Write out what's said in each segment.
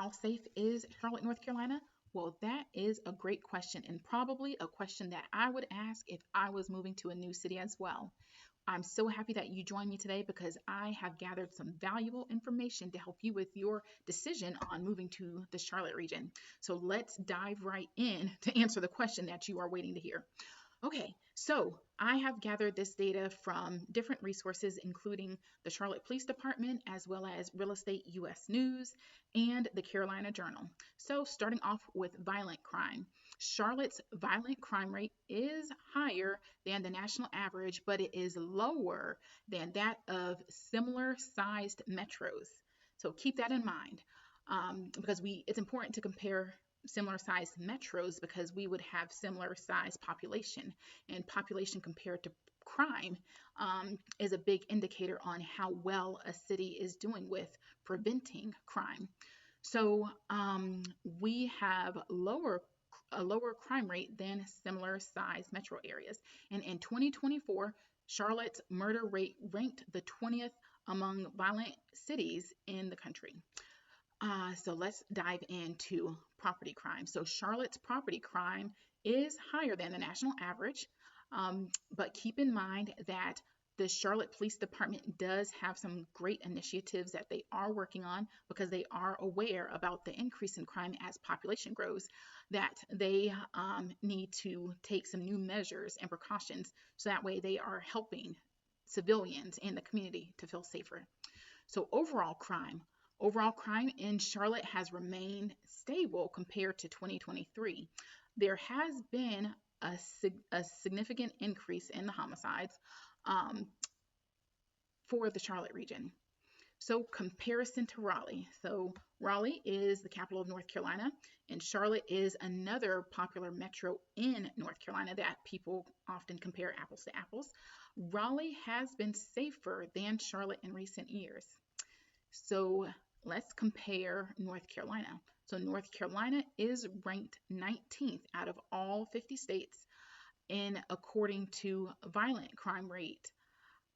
How safe is Charlotte, North Carolina? Well, that is a great question, and probably a question that I would ask if I was moving to a new city as well. I'm so happy that you joined me today because I have gathered some valuable information to help you with your decision on moving to the Charlotte region. So let's dive right in to answer the question that you are waiting to hear. Okay, so I have gathered this data from different resources, including the Charlotte Police Department, as well as Real Estate US News and the Carolina Journal. So, starting off with violent crime, Charlotte's violent crime rate is higher than the national average, but it is lower than that of similar sized metros. So, keep that in mind because it's important to compare similar sized metros because we would have similar sized population, and population compared to crime is a big indicator on how well a city is doing with preventing crime. So we have a lower crime rate than similar sized metro areas, and in 2024 Charlotte's murder rate ranked the 20th among violent cities in the country. So let's dive into property crime. So Charlotte's property crime is higher than the national average, but keep in mind that the Charlotte Police Department does have some great initiatives that they are working on because they are aware about the increase in crime as population grows, that they need to take some new measures and precautions so that way they are helping civilians in the community to feel safer. So overall crime in Charlotte has remained stable compared to 2023. There has been a significant increase in the homicides for the Charlotte region. So comparison to Raleigh. So Raleigh is the capital of North Carolina, and Charlotte is another popular metro in North Carolina that people often compare apples to apples. Raleigh has been safer than Charlotte in recent years. So let's compare North Carolina. So North Carolina is ranked 19th out of all 50 states according to violent crime rate.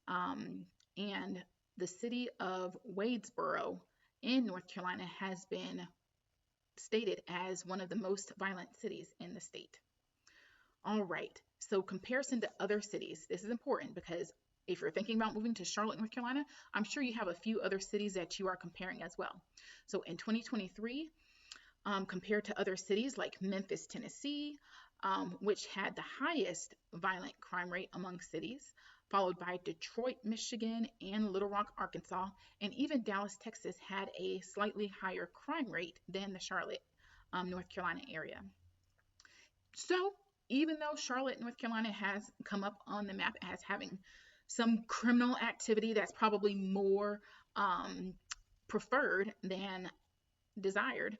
And the city of Wadesboro in North Carolina has been stated as one of the most violent cities in the state. All right, so comparison to other cities. This is important because if you're thinking about moving to Charlotte, North Carolina, I'm sure you have a few other cities that you are comparing as well. So in 2023, compared to other cities like Memphis, Tennessee, which had the highest violent crime rate among cities, followed by Detroit, Michigan, and Little Rock, Arkansas, and even Dallas, Texas had a slightly higher crime rate than the Charlotte, North Carolina area. So even though Charlotte, North Carolina has come up on the map as having some criminal activity that's probably more preferred than desired,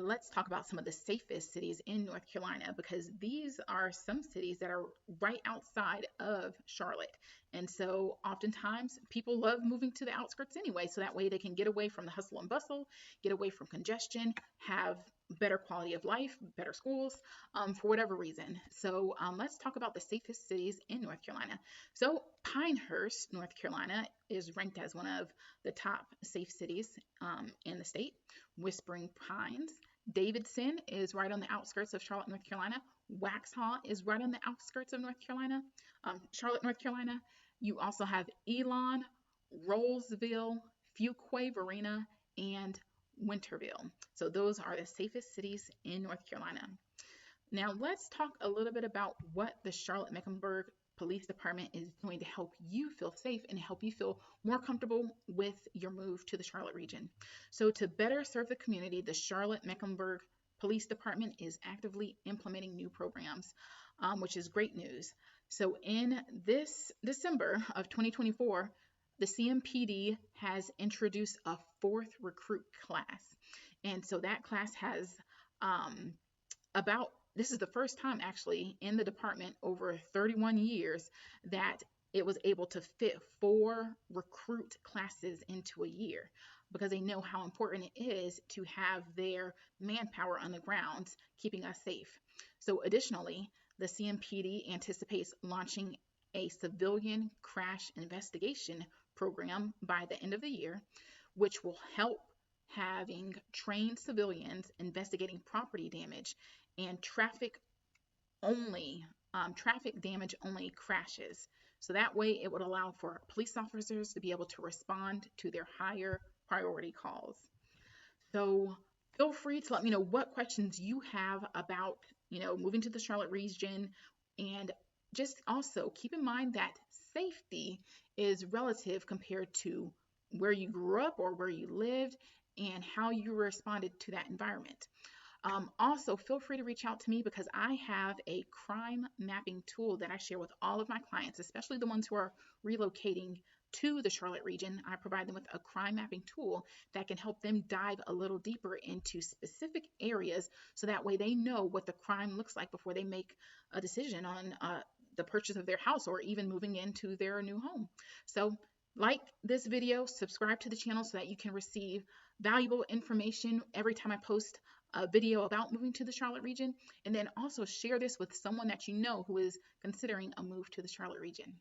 let's talk about some of the safest cities in North Carolina because these are some cities that are right outside of Charlotte. And so oftentimes people love moving to the outskirts anyway, so that way they can get away from the hustle and bustle, get away from congestion, have better quality of life, better schools, for whatever reason. So let's talk about the safest cities in North Carolina. So Pinehurst, North Carolina is ranked as one of the top safe cities in the state. Whispering Pines. Davidson is right on the outskirts of Charlotte, North Carolina. Waxhaw is right on the outskirts of Charlotte, North Carolina. You also have Elon, Rollsville, Fuquay, Varina, and Winterville. So those are the safest cities in North Carolina. Now let's talk a little bit about what the Charlotte-Mecklenburg Police Department is doing to help you feel safe and help you feel more comfortable with your move to the Charlotte region. So to better serve the community, the Charlotte-Mecklenburg Police Department is actively implementing new programs, which is great news. So in this December of 2024, the CMPD has introduced a 4th recruit class. And so that class has this is the first time actually in the department over 31 years that it was able to fit 4 recruit classes into a year because they know how important it is to have their manpower on the ground keeping us safe. So additionally, the CMPD anticipates launching a civilian crash investigation program by the end of the year, which will help having trained civilians investigating property damage and traffic damage only crashes. So that way it would allow for police officers to be able to respond to their higher priority calls. So feel free to let me know what questions you have about, moving to the Charlotte region. And just also keep in mind that safety is relative compared to where you grew up or where you lived and how you responded to that environment. Also, feel free to reach out to me because I have a crime mapping tool that I share with all of my clients, especially the ones who are relocating to the Charlotte region. I provide them with a crime mapping tool that can help them dive a little deeper into specific areas so that way they know what the crime looks like before they make a decision on the purchase of their house or even moving into their new home. So, like this video, subscribe to the channel so that you can receive valuable information every time I post a video about moving to the Charlotte region, and then also share this with someone that you know who is considering a move to the Charlotte region.